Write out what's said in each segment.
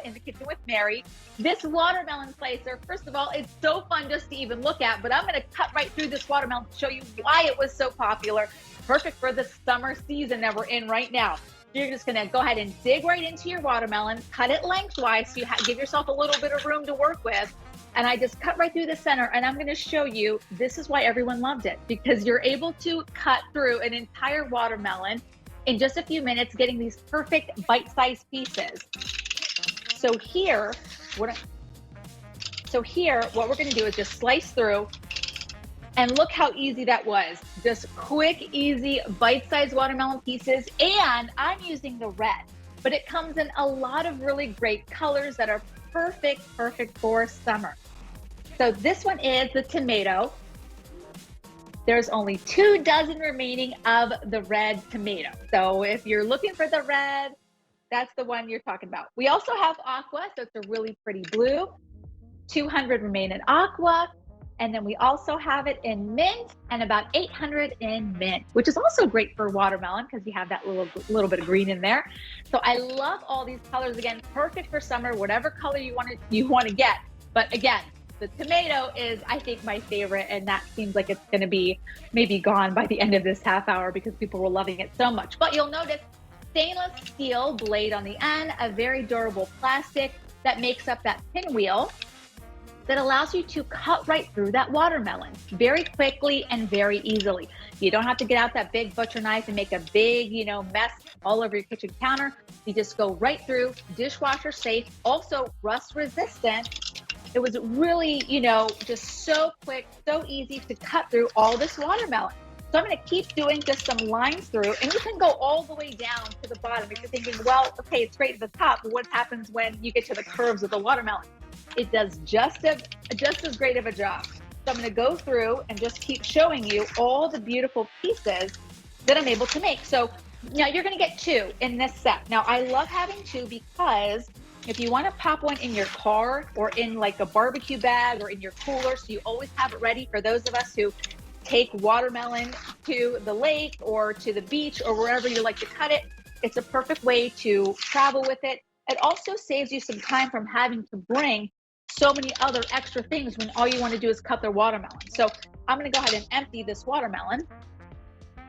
in the kitchen with Mary. This watermelon slicer, first of all, it's so fun just to even look at, but I'm gonna cut right through this watermelon to show you why it was so popular. Perfect for the summer season that we're in right now. You're just gonna go ahead and dig right into your watermelon, cut it lengthwise so you give yourself a little bit of room to work with. And I just cut right through the center, and I'm gonna show you, this is why everyone loved it, because you're able to cut through an entire watermelon in just a few minutes, getting these perfect bite-sized pieces. So here, what we're gonna do is just slice through, and look how easy that was. Just quick, easy, bite-sized watermelon pieces, and I'm using the red, but it comes in a lot of really great colors that are perfect for summer. So this one is the tomato. There's only 2 dozen remaining of the red tomato. So if you're looking for the red, that's the one you're talking about. We also have aqua, so it's a really pretty blue. 200 remain in aqua. And then we also have it in mint and about 800 in mint, which is also great for watermelon because you have that little bit of green in there. So I love all these colors. Again, perfect for summer, whatever color you want to get. But again, the tomato is, I think, my favorite, and that seems like it's going to be maybe gone by the end of this half hour because people were loving it so much. But you'll notice stainless steel blade on the end, a very durable plastic that makes up that pinwheel that allows you to cut right through that watermelon very quickly and very easily. You don't have to get out that big butcher knife and make a big, mess all over your kitchen counter. You just go right through, dishwasher safe, also rust resistant. It was really, just so quick, so easy to cut through all this watermelon. So I'm gonna keep doing just some lines through, and you can go all the way down to the bottom. If you're thinking, well, okay, it's great at the top, but what happens when you get to the curves of the watermelon? It does just as great of a job. So I'm gonna go through and just keep showing you all the beautiful pieces that I'm able to make. So now you're gonna get 2 in this set. Now I love having 2 because if you wanna pop one in your car or in like a barbecue bag or in your cooler, so you always have it ready for those of us who take watermelon to the lake or to the beach or wherever you like to cut it, it's a perfect way to travel with it. It also saves you some time from having to bring so many other extra things when all you want to do is cut the watermelon. So I'm going to go ahead and empty this watermelon.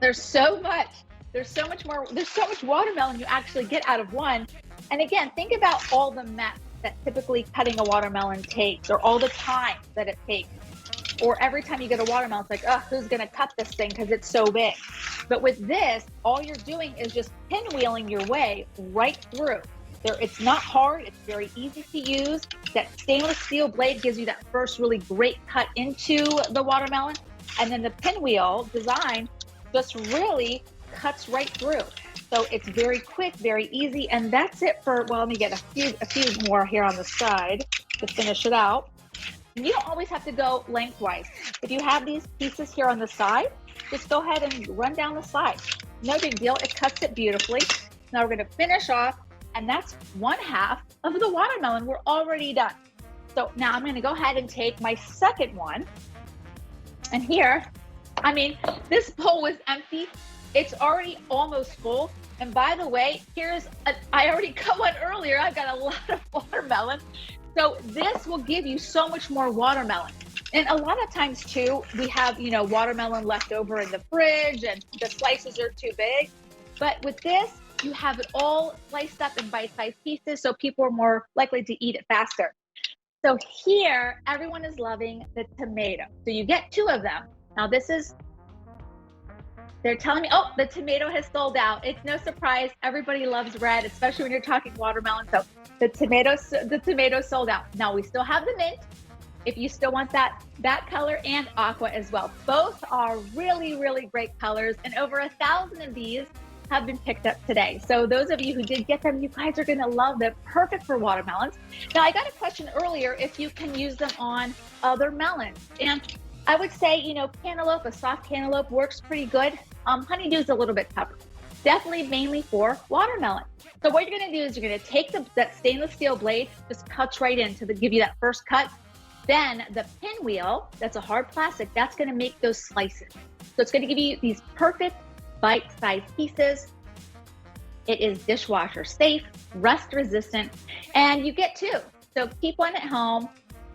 There's so much watermelon you actually get out of one. And again, think about all the mess that typically cutting a watermelon takes, or all the time that it takes. Or every time you get a watermelon, it's like, oh, who's going to cut this thing because it's so big? But with this, all you're doing is just pinwheeling your way right through. It's not hard, it's very easy to use. That stainless steel blade gives you that first really great cut into the watermelon. And then the pinwheel design just really cuts right through. So it's very quick, very easy. And that's it for, well, let me get a few more here on the side to finish it out. You don't always have to go lengthwise. If you have these pieces here on the side, just go ahead and run down the side. No big deal, it cuts it beautifully. Now we're gonna finish off, and that's 1/2 of the watermelon. We're already done. So now I'm gonna go ahead and take my second one. And here, this bowl was empty. It's already almost full. And by the way, I already cut one earlier. I've got a lot of watermelon. So this will give you so much more watermelon. And a lot of times too, we have, watermelon left over in the fridge and the slices are too big. But with this, you have it all sliced up in bite-sized pieces, so people are more likely to eat it faster. So here, everyone is loving the tomato. So you get 2 of them. Now they're telling me, oh, the tomato has sold out. It's no surprise. Everybody loves red, especially when you're talking watermelon. So the tomato sold out. Now we still have the mint, if you still want that color, and aqua as well. Both are really, really great colors, and over 1,000 of these have been picked up today. So those of you who did get them, you guys are gonna love them. Perfect for watermelons. Now I got a question earlier if you can use them on other melons. And I would say, cantaloupe, a soft cantaloupe works pretty good. Honeydew's a little bit tougher. Definitely mainly for watermelon. So what you're gonna do is you're gonna take that stainless steel blade, just cuts right in to give you that first cut. Then the pinwheel, that's a hard plastic, that's gonna make those slices. So it's gonna give you these perfect bite-sized pieces. It is dishwasher safe, rust resistant, and you get two. So keep one at home,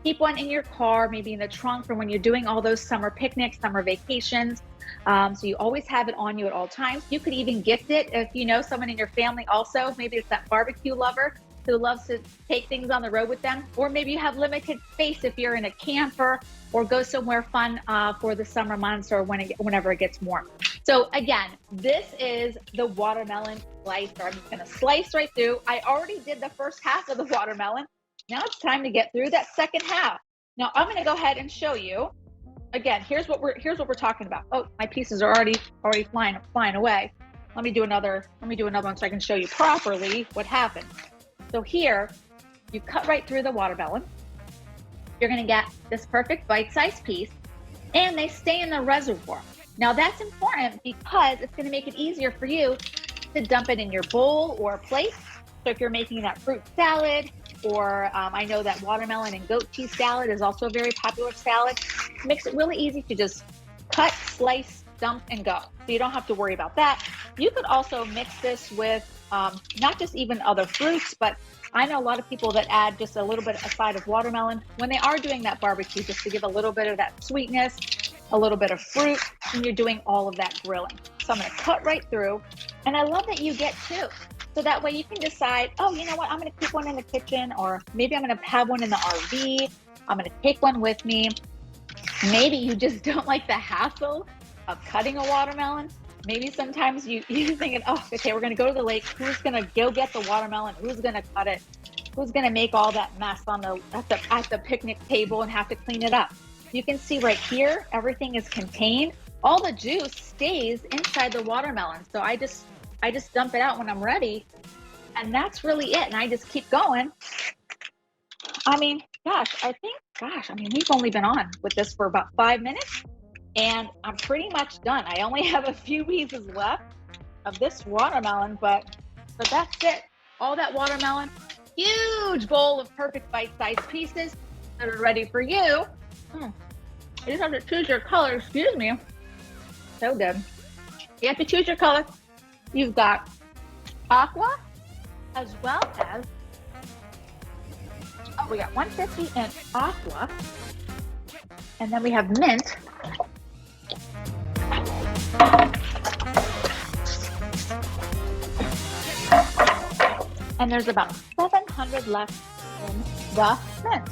keep one in your car, maybe in the trunk for when you're doing all those summer picnics, summer vacations. So you always have it on you at all times. You could even gift it if you know someone in your family also, maybe it's that barbecue lover who loves to take things on the road with them, or maybe you have limited space if you're in a camper or go somewhere fun for the summer months or whenever it gets warm. So again, this is the watermelon slicer. I'm just gonna slice right through. I already did the first half of the watermelon. Now it's time to get through that second half. Now I'm gonna go ahead and show you. Again, here's what we're talking about. Oh, my pieces are already flying away. Let me do another one so I can show you properly what happened. So here, you cut right through the watermelon. You're gonna get this perfect bite-sized piece, and they stay in the reservoir. Now that's important because it's gonna make it easier for you to dump it in your bowl or plate. So if you're making that fruit salad, or I know that watermelon and goat cheese salad is also a very popular salad, it makes it really easy to just cut, slice, dump, and go. So you don't have to worry about that. You could also mix this with not just even other fruits, but I know a lot of people that add just a little bit a side of watermelon when they are doing that barbecue, just to give a little bit of that sweetness, a little bit of fruit, and you're doing all of that grilling. So I'm gonna cut right through, and I love that you get two. So that way you can decide, oh, you know what, I'm gonna keep one in the kitchen, or maybe I'm gonna have one in the RV, I'm gonna take one with me. Maybe you just don't like the hassle of cutting a watermelon. Maybe sometimes you're thinking, oh, okay, we're gonna go to the lake. Who's gonna go get the watermelon? Who's gonna cut it? Who's gonna make all that mess at the picnic table and have to clean it up? You can see right here, everything is contained. All the juice stays inside the watermelon. So I just dump it out when I'm ready, and that's really it. And I just keep going. I mean, we've only been on with this for about 5 minutes. And I'm pretty much done. I only have a few pieces left of this watermelon, but that's it. All that watermelon, huge bowl of perfect bite-sized pieces that are ready for you. You just have to choose your color, excuse me. So good. You have to choose your color. You've got aqua as well as, we got 150 in aqua, and then we have mint. And there's about 700 left in the mint.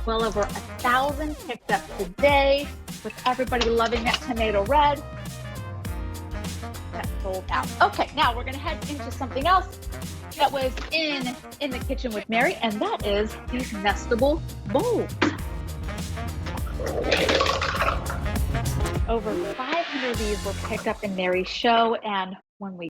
Well over 1,000 picked up today, with everybody loving that tomato red. That sold out. Okay, now we're gonna head into something else that was in the kitchen with Mary, and that is these nestable bowls. Over 500 of these were picked up in Mary's show, and when we